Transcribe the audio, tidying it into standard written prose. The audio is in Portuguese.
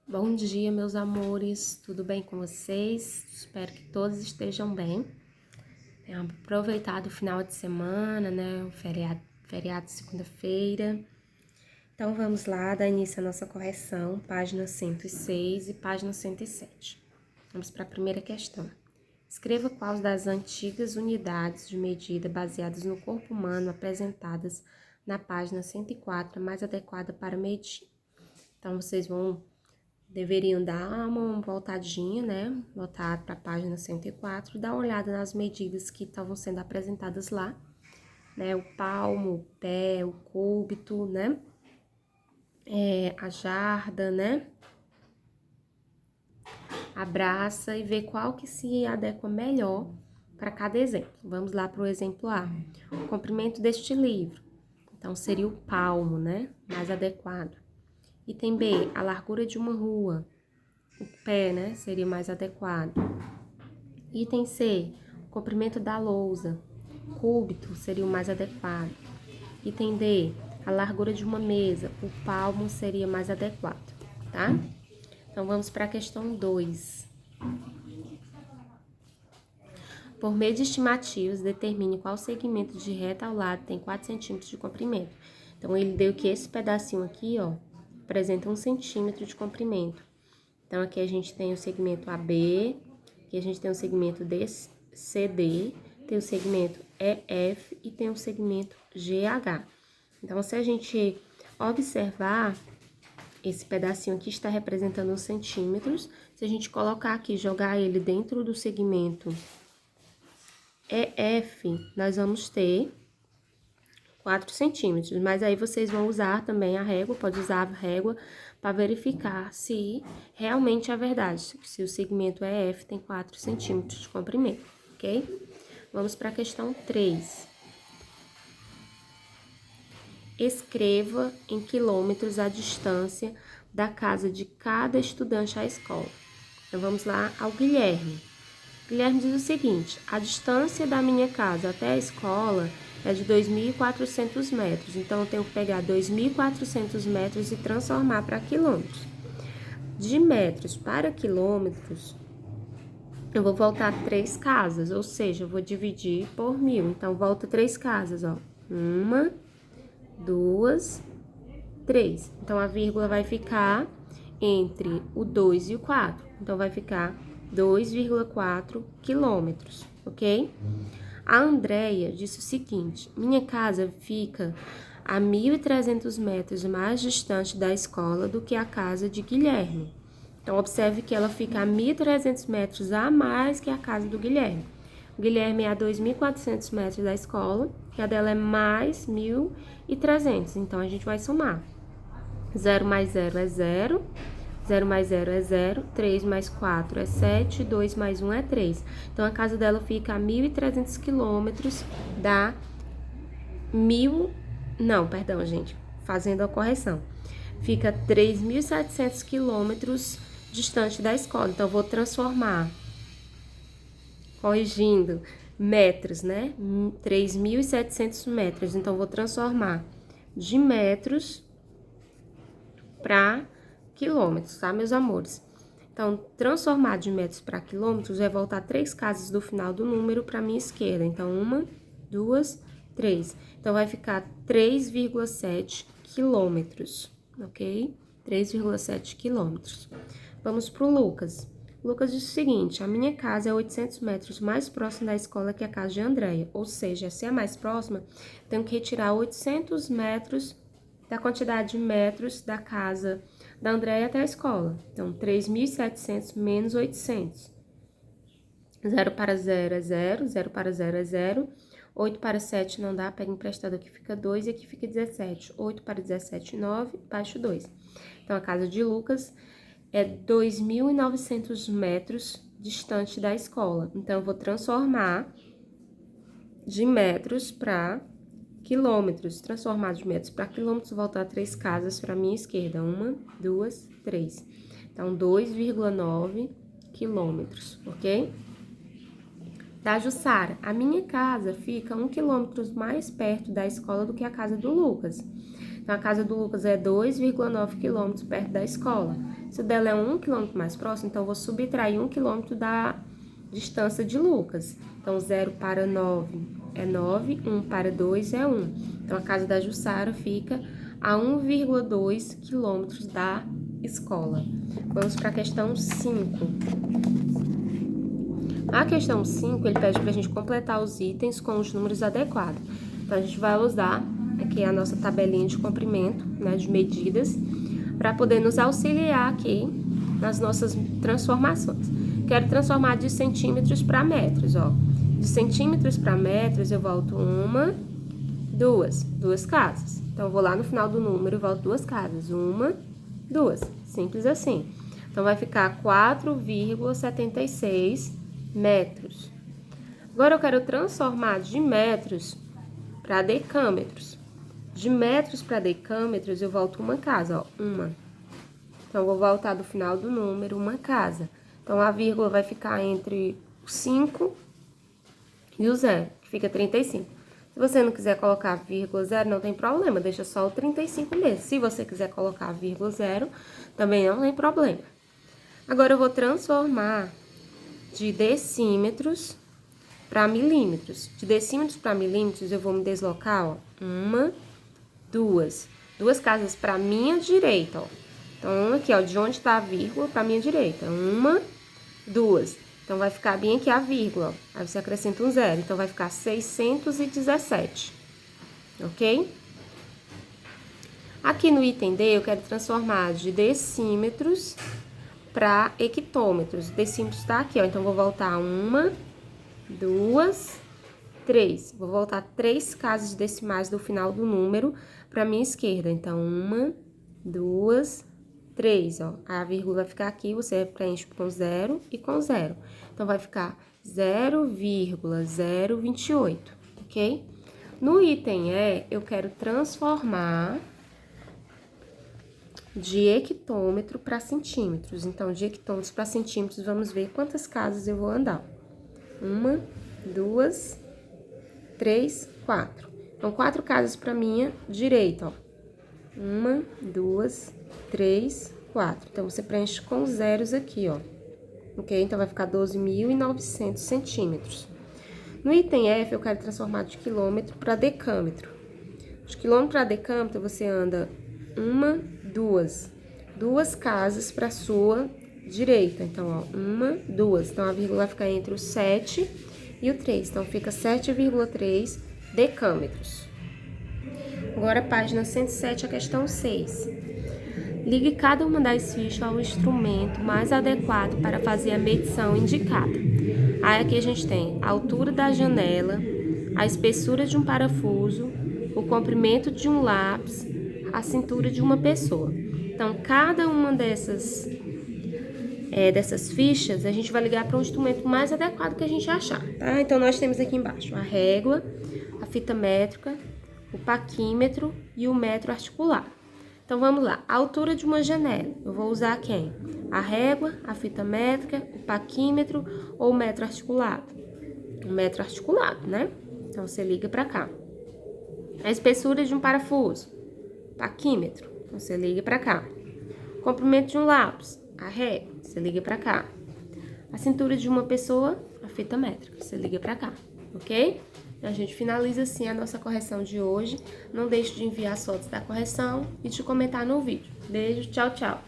Bom dia, meus amores, tudo bem com vocês? Espero que todos estejam bem. Tenham aproveitado o final de semana, né? O feriado de segunda-feira. Então, vamos lá, dar início à nossa correção, página 106 e página 107. Vamos para a primeira questão. Escreva quais das antigas unidades de medida baseadas no corpo humano apresentadas na página 104 mais adequada para medir. Então, vocês deveriam dar uma voltadinha, né? Voltar para a página 104 e dar uma olhada nas medidas que estavam sendo apresentadas lá, né? O palmo, o pé, o cúbito, né? A jarda, né? A braça e ver qual que se adequa melhor para cada exemplo. Vamos lá para o exemplo A. O comprimento deste livro. Então, seria o palmo, né? Mais adequado. Item B, a largura de uma rua. O pé, né, seria mais adequado. Item C, o comprimento da lousa. Cúbito seria o mais adequado. Item D, a largura de uma mesa. O palmo seria mais adequado, tá? Então, vamos para a questão 2. Por meio de estimativas, determine qual segmento de reta ao lado tem 4 centímetros de comprimento. Então, ele deu que esse pedacinho aqui, ó, apresenta 1 centímetro de comprimento. Então, aqui a gente tem o segmento AB, aqui a gente tem o segmento CD, tem o segmento EF e tem o segmento GH. Então, se a gente observar, esse pedacinho aqui está representando os centímetros. Se a gente colocar aqui, jogar ele dentro do segmento EF, nós vamos ter 4 centímetros, mas aí vocês vão usar também a régua, pode usar a régua para verificar se realmente é verdade, se o segmento EF tem 4 centímetros de comprimento, ok? Vamos para a questão 3. Escreva em quilômetros a distância da casa de cada estudante à escola. Então, vamos lá ao Guilherme. Guilherme diz o seguinte: a distância da minha casa até a escola é de 2.400 metros. Então, eu tenho que pegar 2.400 metros e transformar para quilômetros. De metros para quilômetros, eu vou voltar 3 casas, ou seja, eu vou dividir por 1.000. Então, volta 3 casas, ó. 1, 2, 3. Então, a vírgula vai ficar entre o 2 e o 4. Então, vai ficar 2,4 quilômetros, ok? A Andréia disse o seguinte: minha casa fica a 1.300 metros mais distante da escola do que a casa de Guilherme. Então, observe que ela fica a 1.300 metros a mais que a casa do Guilherme. O Guilherme é a 2.400 metros da escola e a dela é mais 1.300. Então, a gente vai somar. 0 mais 0 é 0. 0 mais 0 é 0, 3 mais 4 é 7, 2 mais 1 é 3. Então, a casa dela fica a 1.300 quilômetros da fazendo a correção. Fica 3.700 quilômetros distante da escola. Então, eu vou transformar, corrigindo, metros, né? 3.700 metros. Então, eu vou transformar de metros para quilômetros, tá, meus amores? Então, transformar de metros para quilômetros é voltar 3 casas do final do número para minha esquerda. Então, 1, 2, 3. Então, vai ficar 3,7 quilômetros, ok? 3,7 quilômetros. Vamos para o Lucas. Lucas diz o seguinte: a minha casa é 800 metros mais próxima da escola que a casa de Andréia. Ou seja, se é mais próxima, tenho que retirar 800 metros da quantidade de metros da casa da Andréia até a escola. Então, 3.700 menos 800. 0 para 0 é 0, 0 para 0 é 0. 8 para 7 não dá, pega emprestado, aqui fica 2 e aqui fica 17. 8 para 17, 9, baixo 2. Então, a casa de Lucas é 2.900 metros distante da escola. Então, eu vou transformar de metros para quilômetros. Transformar de metros para quilômetros, voltar 3 casas para a minha esquerda. 1, 2, 3. Então, 2,9 quilômetros, ok? Da Jussara, a minha casa fica 1 quilômetro mais perto da escola do que a casa do Lucas. Então, a casa do Lucas é 2,9 quilômetros perto da escola. Se o dela é 1 quilômetro mais próximo, então eu vou subtrair 1 quilômetro da distância de Lucas. Então, 0 para 9 é 9, 1 para 2 é 1. Então, a casa da Jussara fica a 1,2 quilômetros da escola. Vamos para a questão 5. A questão 5, ele pede para a gente completar os itens com os números adequados. Então, a gente vai usar aqui a nossa tabelinha de comprimento, né, de medidas, para poder nos auxiliar aqui nas nossas transformações. Quero transformar de centímetros para metros, ó. De centímetros para metros, eu volto duas casas. Então, eu vou lá no final do número e volto 2 casas. 1, 2. Simples assim. Então, vai ficar 4,76 metros. Agora, eu quero transformar de metros para decâmetros. De metros para decâmetros, eu volto 1 casa, ó. 1. Então, eu vou voltar do final do número 1 casa. Então, a vírgula vai ficar entre o 5 e o 0, que fica 35. Se você não quiser colocar vírgula 0, não tem problema, deixa só o 35 mesmo. Se você quiser colocar vírgula 0, também não tem problema. Agora, eu vou transformar de decímetros para milímetros. De decímetros para milímetros, eu vou me deslocar, ó, 1, 2. 2 casas para minha direita, ó. Então, aqui, ó, de onde tá a vírgula para minha direita. 1, 2. Então, vai ficar bem aqui a vírgula, ó. Aí você acrescenta um 0. Então, vai ficar 617. Ok? Aqui no item D, eu quero transformar de decímetros para hectômetros. Decímetros tá aqui, ó. Então, vou voltar 1, 2, 3. Vou voltar 3 casas decimais do final do número para minha esquerda. Então, 1, 2, 3, ó. A vírgula vai ficar aqui, você preenche com 0 e com 0. Então, vai ficar 0,028, ok? No item E, eu quero transformar de hectômetro para centímetros. Então, de hectômetros para centímetros, vamos ver quantas casas eu vou andar. 1, 2, 3, 4. Então, 4 casas para minha direita, ó. 1, 2, 3, 4. Então, você preenche com zeros aqui, ó. Ok? Então, vai ficar 12.900 centímetros. No item F, eu quero transformar de quilômetro para decâmetro. De quilômetro para decâmetro, você anda 1, 2. 2 casas para sua direita. Então, ó, 1, 2. Então, a vírgula vai ficar entre o 7 e o 3. Então, fica 7,3 decâmetros. Agora, página 107, a questão 6. Ligue cada uma das fichas ao instrumento mais adequado para fazer a medição indicada. Aí, aqui a gente tem a altura da janela, a espessura de um parafuso, o comprimento de um lápis, a cintura de uma pessoa. Então, cada uma dessas fichas, a gente vai ligar para um instrumento mais adequado que a gente achar, tá? Então, nós temos aqui embaixo a régua, a fita métrica, o paquímetro e o metro articulado. Então, vamos lá. A altura de uma janela. Eu vou usar quem? A régua, a fita métrica, o paquímetro ou o metro articulado? O metro articulado, né? Então, você liga para cá. A espessura de um parafuso. Paquímetro. Então, você liga para cá. O comprimento de um lápis. A régua. Você liga para cá. A cintura de uma pessoa. A fita métrica. Você liga para cá. Ok? A gente finaliza assim a nossa correção de hoje. Não deixe de enviar as fotos da correção e de comentar no vídeo. Beijo, tchau, tchau!